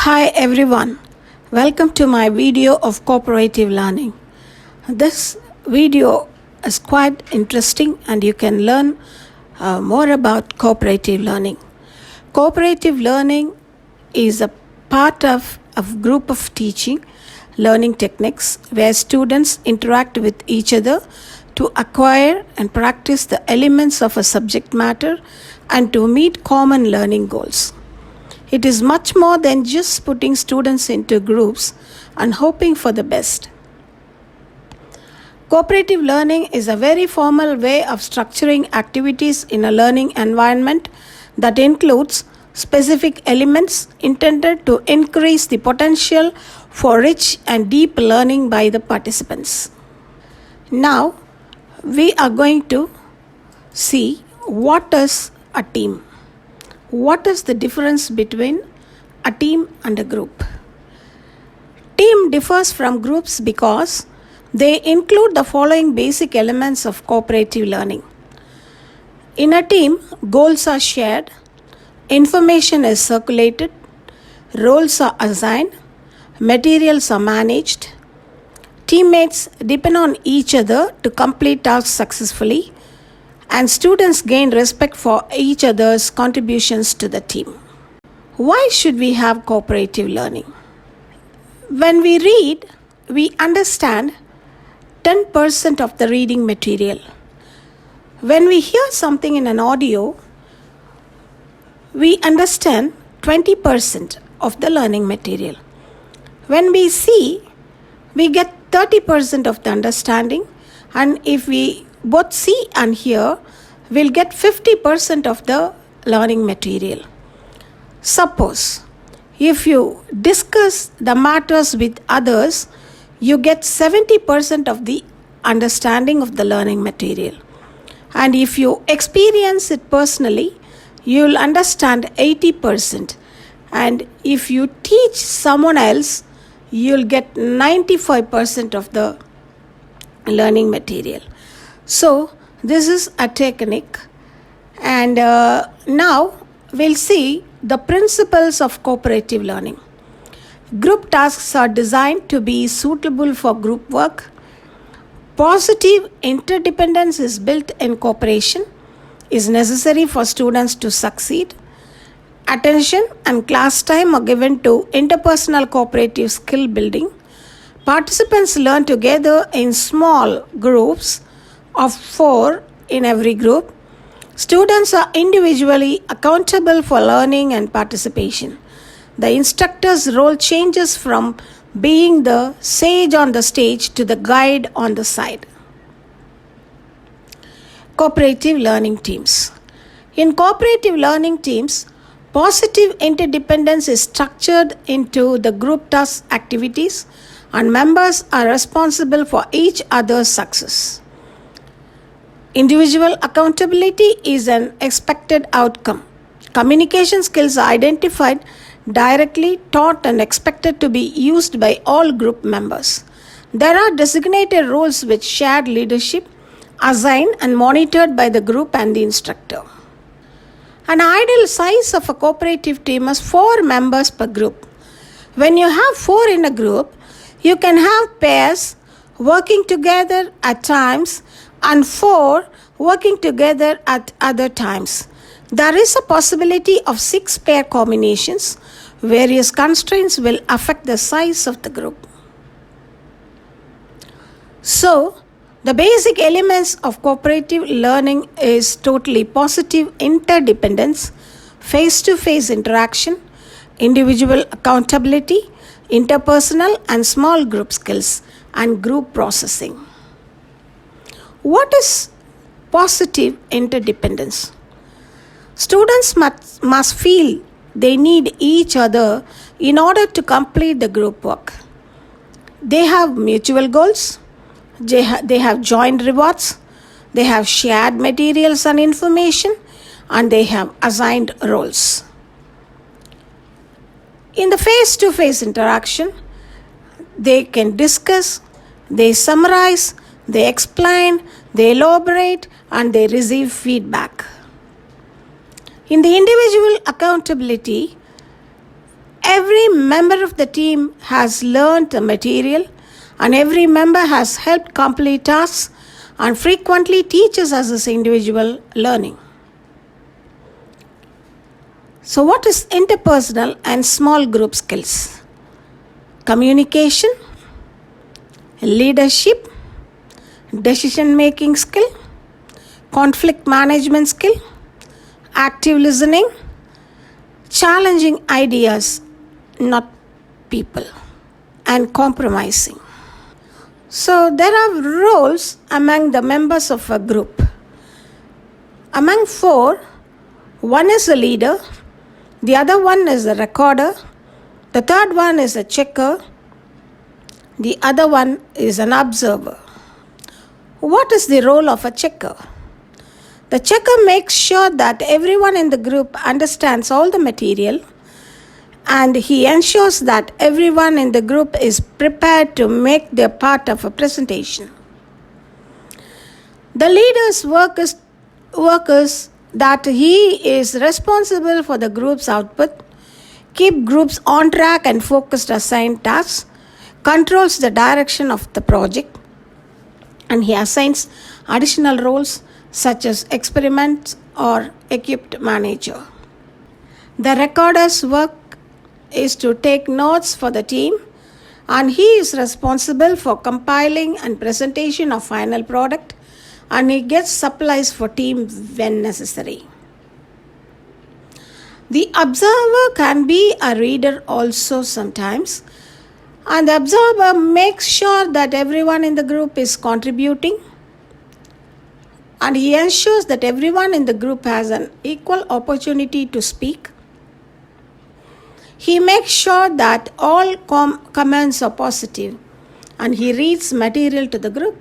Hi everyone, welcome to my video of cooperative learning. This video is quite interesting and you can learn more about cooperative learning. Cooperative learning is a part of a group of teaching learning techniques where students interact with each other to acquire and practice the elements of a subject matter and to meet common learning goals. It is much more than just putting students into groups and hoping for the best. Cooperative learning is a very formal way of structuring activities in a learning environment that includes specific elements intended to increase the potential for rich and deep learning by the participants. Now, we are going to see what is a team. What is the difference between a team and a group? Team differs from groups because they include the following basic elements of cooperative learning. In a team, goals are shared, information is circulated, roles are assigned, materials are managed, teammates depend on each other to complete tasks successfully, and students gain respect for each other's contributions to the team. Why should we have cooperative learning? When we read, we understand 10% of the reading material. When we hear something in an audio, we understand 20% of the learning material. When we see, we get 30% of the understanding, and if we both see and hear, we'll get 50% of the learning material. Suppose, if you discuss the matters with others, you get 70% of the understanding of the learning material. And if you experience it personally, you'll understand 80%. And if you teach someone else, you'll get 95% of the learning material. So, this is a technique, and now we'll see the principles of cooperative learning. Group tasks are designed to be suitable for group work. Positive interdependence is built in cooperation, is necessary for students to succeed. Attention and class time are given to interpersonal cooperative skill building. Participants learn together in small groups of 4 in every group. Students are individually accountable for learning and participation. The instructor's role changes from being the sage on the stage to the guide on the side. Cooperative learning teams. In cooperative learning teams, positive interdependence is structured into the group task activities, and members are responsible for each other's success. Individual accountability is an expected outcome. Communication skills are identified, directly taught, and expected to be used by all group members. There are designated roles with shared leadership, assigned and monitored by the group and the instructor. An ideal size of a cooperative team is 4 members per group. When you have 4 in a group, you can have pairs working together at times and 4 working together at other times. There is a possibility of 6 pair combinations. Various constraints will affect the size of the group. So, the basic elements of cooperative learning is totally positive interdependence, face-to-face interaction, individual accountability, interpersonal and small group skills, and group processing. What is positive interdependence? Students must feel they need each other in order to complete the group work. They have mutual goals, they have joint rewards, they have shared materials and information, and they have assigned roles. In the face-to-face interaction, they can discuss, they summarize, they explain, they elaborate, and they receive feedback. In the individual accountability, Every member of the team has learned the material, and every member has helped complete tasks and frequently teaches us this individual learning. So, what is interpersonal and small group skills? Communication, leadership, decision making skill, conflict management skill, active listening, challenging ideas, not people, and compromising. So, there are roles among the members of a group. Among four, one is a leader, the other one is a recorder, the third one is a checker, the other one is an observer. What is the role of a checker? The checker makes sure that everyone in the group understands all the material, and he ensures that everyone in the group is prepared to make their part of a presentation. The leader's work is that he is responsible for the group's output, keep groups on track and focused assigned tasks, controls the direction of the project, and he assigns additional roles such as experiments or equipped manager. The recorder's work is to take notes for the team, and he is responsible for compiling and presentation of final product, and he gets supplies for team when necessary. The observer can be a reader also sometimes, and the observer makes sure that everyone in the group is contributing, and he ensures that everyone in the group has an equal opportunity to speak. He makes sure that all comments are positive, and he reads material to the group.